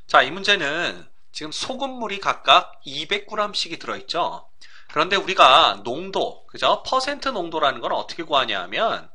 자, 이 문제는 지금 소금물이 각각 200g씩이 들어있죠. 그런데 우리가 농도, 그죠? 퍼센트 농도라는 건 어떻게 구하냐 하면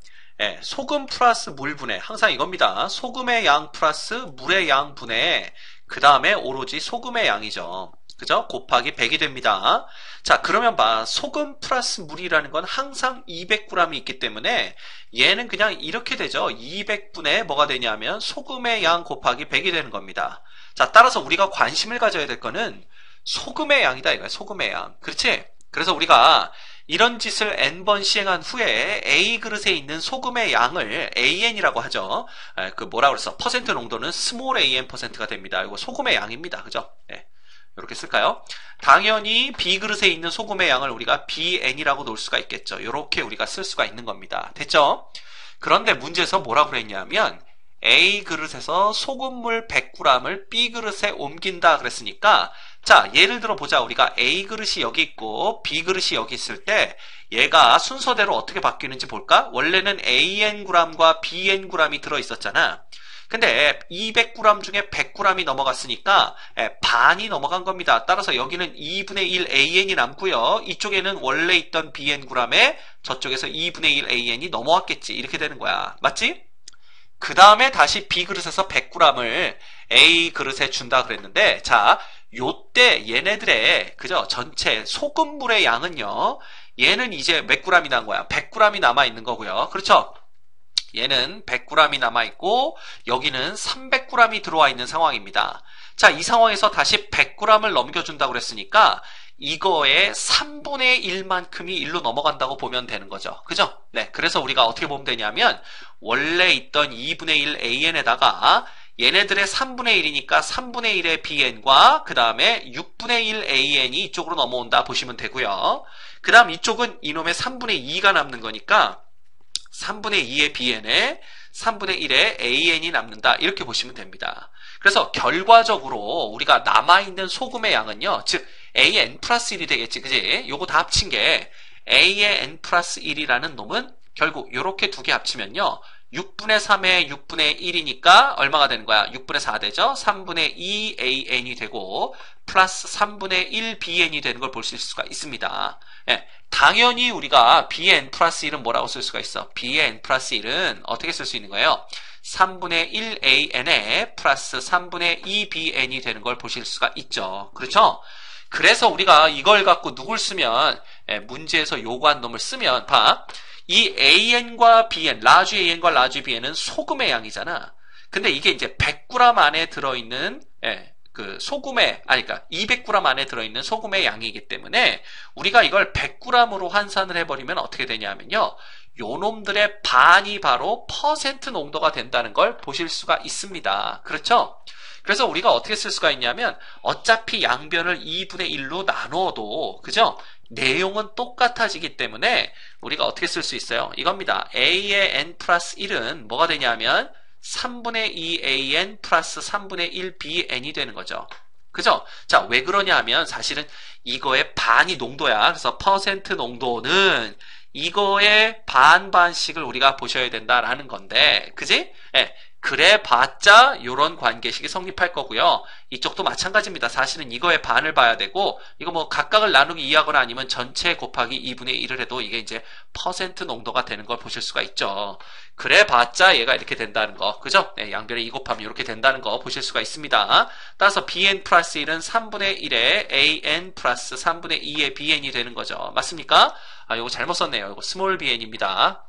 소금 플러스 물분해, 항상 이겁니다. 소금의 양 플러스 물의 양 분해, 그 다음에 오로지 소금의 양이죠. 그죠? 곱하기 100이 됩니다. 자, 그러면 봐. 소금 플러스 물이라는 건 항상 200g이 있기 때문에 얘는 그냥 이렇게 되죠. 200분의 뭐가 되냐면 소금의 양 곱하기 100이 되는 겁니다. 자, 따라서 우리가 관심을 가져야 될 거는 소금의 양이다 이거야. 소금의 양. 그렇지? 그래서 우리가 이런 짓을 n번 시행한 후에 A 그릇에 있는 소금의 양을 AN이라고 하죠. 그 뭐라 그랬어? 퍼센트 농도는 스몰 AN 퍼센트가 됩니다. 이거 소금의 양입니다. 그죠? 네. 이렇게 쓸까요? 당연히 B 그릇에 있는 소금의 양을 우리가 BN이라고 놓을 수가 있겠죠. 이렇게 우리가 쓸 수가 있는 겁니다. 됐죠? 그런데 문제에서 뭐라고 그랬냐면 A 그릇에서 소금물 100g을 B 그릇에 옮긴다 그랬으니까 자, 예를 들어 보자. 우리가 A 그릇이 여기 있고 B 그릇이 여기 있을 때 얘가 순서대로 어떻게 바뀌는지 볼까? 원래는 ANg과 BNg이 들어있었잖아. 근데 200g 중에 100g이 넘어갔으니까 반이 넘어간 겁니다. 따라서 여기는 2분의 1 AN이 남고요. 이쪽에는 원래 있던 BNg에 저쪽에서 2분의 1 AN이 넘어왔겠지. 이렇게 되는 거야. 맞지? 그 다음에 다시 B 그릇에서 100g을 A 그릇에 준다 그랬는데 자, 요때 얘네들의 그죠? 전체 소금물의 양은요. 얘는 이제 몇 g이 난 거야? 100g이 남아 있는 거고요. 그렇죠? 얘는 100g이 남아있고 여기는 300g이 들어와 있는 상황입니다. 자, 이 상황에서 다시 100g을 넘겨준다고 그랬으니까 이거의 3분의 1만큼이 일로 넘어간다고 보면 되는 거죠. 그죠? 네, 그래서 우리가 어떻게 보면 되냐면 원래 있던 2분의 1 AN에다가 얘네들의 3분의 1이니까 3분의 1의 BN과 그 다음에 6분의 1 AN이 이쪽으로 넘어온다 보시면 되고요. 그 다음 이쪽은 이놈의 3분의 2가 남는 거니까 3분의 2의 BN에 3분의 1의 AN이 남는다. 이렇게 보시면 됩니다. 그래서 결과적으로 우리가 남아있는 소금의 양은요. 즉 AN 플러스 1이 되겠지. 그지? 요거 다 합친 게 A의 N 플러스 1이라는 놈은 결국 이렇게 두 개 합치면요. 6분의 3의 6분의 1이니까 얼마가 되는 거야? 6분의 4 되죠? 3분의 2 AN이 되고 플러스 3분의 1 BN이 되는 걸 보실 수가 있습니다. 예, 당연히 우리가 BN 플러스 1은 뭐라고 쓸 수가 있어? BN 플러스 1은 어떻게 쓸 수 있는 거예요? 3분의 1 AN에 플러스 3분의 2 BN이 되는 걸 보실 수가 있죠. 그렇죠? 그래서 우리가 이걸 갖고 누굴 쓰면 문제에서 요구한 놈을 쓰면 봐. 이 AN과 BN, 라지 AN과 라지 BN은 소금의 양이잖아. 근데 이게 이제 100g 안에 들어있는 그 소금의, 그러니까 200g 안에 들어있는 소금의 양이기 때문에 우리가 이걸 100g으로 환산을 해버리면 어떻게 되냐면요. 요 놈들의 반이 바로 퍼센트 농도가 된다는 걸 보실 수가 있습니다. 그렇죠? 그래서 우리가 어떻게 쓸 수가 있냐면 어차피 양변을 2분의 1로 나누어도 그죠? 내용은 똑같아지기 때문에 우리가 어떻게 쓸 수 있어요? 이겁니다. A의 N 플러스 1은 뭐가 되냐면 3분의 2 AN 플러스 3분의 1 BN이 되는 거죠. 그죠? 자, 왜 그러냐 하면 사실은 이거의 반이 농도야. 그래서 퍼센트 농도는 이거의 반반씩을 우리가 보셔야 된다라는 건데, 그지? 예. 그래 봤자 이런 관계식이 성립할 거고요. 이쪽도 마찬가지입니다. 사실은 이거의 반을 봐야 되고 이거 뭐 각각을 나누기 2하거나 아니면 전체 곱하기 2분의 1을 해도 이게 이제 퍼센트 농도가 되는 걸 보실 수가 있죠. 그래 봤자 얘가 이렇게 된다는 거. 그죠? 네, 양변에 2 곱하면 이렇게 된다는 거 보실 수가 있습니다. 따라서 BN 플러스 1은 3분의 1의 AN 플러스 3분의 2의 BN이 되는 거죠. 맞습니까? 이거 잘못 썼네요. 이거 스몰 BN입니다.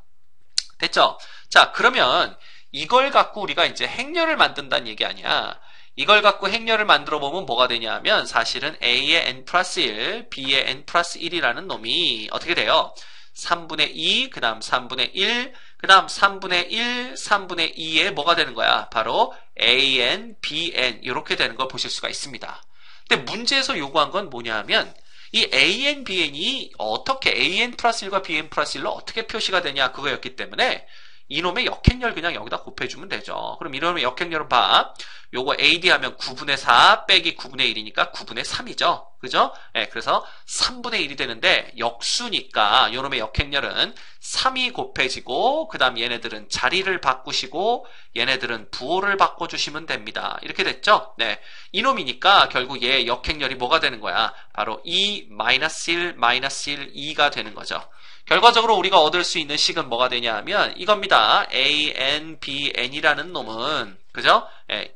됐죠? 자, 그러면 이걸 갖고 우리가 이제 행렬을 만든다는 얘기 아니야. 이걸 갖고 행렬을 만들어 보면 뭐가 되냐 하면 사실은 A의 N 플러스 1, B의 N 플러스 1이라는 놈이 어떻게 돼요? 3분의 2, 그 다음 3분의 1, 그 다음 3분의 1, 3분의 2에 뭐가 되는 거야? 바로 AN, BN 이렇게 되는 걸 보실 수가 있습니다. 근데 문제에서 요구한 건 뭐냐 하면 이 AN, BN이 어떻게 AN 플러스 1과 BN 플러스 1로 어떻게 표시가 되냐 그거였기 때문에 이놈의 역행렬 그냥 여기다 곱해주면 되죠. 그럼 이놈의 역행렬은 봐. 요거 AD 하면 9분의 4 빼기 9분의 1이니까 9분의 3이죠. 그죠? 예, 그래서 3분의 1이 되는데 역수니까 요놈의 역행렬은 3이 곱해지고 그 다음 얘네들은 자리를 바꾸시고 얘네들은 부호를 바꿔주시면 됩니다. 이렇게 됐죠? 네, 이놈이니까 결국 얘 역행렬이 뭐가 되는 거야? 바로 2, -1, -1, 2가 되는 거죠. 결과적으로 우리가 얻을 수 있는 식은 뭐가 되냐 하면 이겁니다. a, n, b, n이라는 놈은 그죠?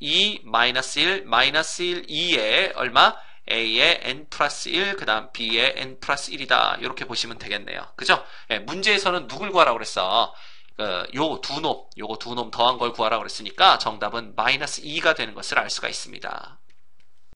2, -1, -1, 2에 얼마? a의 n 플러스 1, 그 다음 b의 n 플러스 1이다. 이렇게 보시면 되겠네요. 그죠? 문제에서는 누굴 구하라고 그랬어? 요거 두 놈 더한 걸 구하라고 그랬으니까 정답은 -2가 되는 것을 알 수가 있습니다.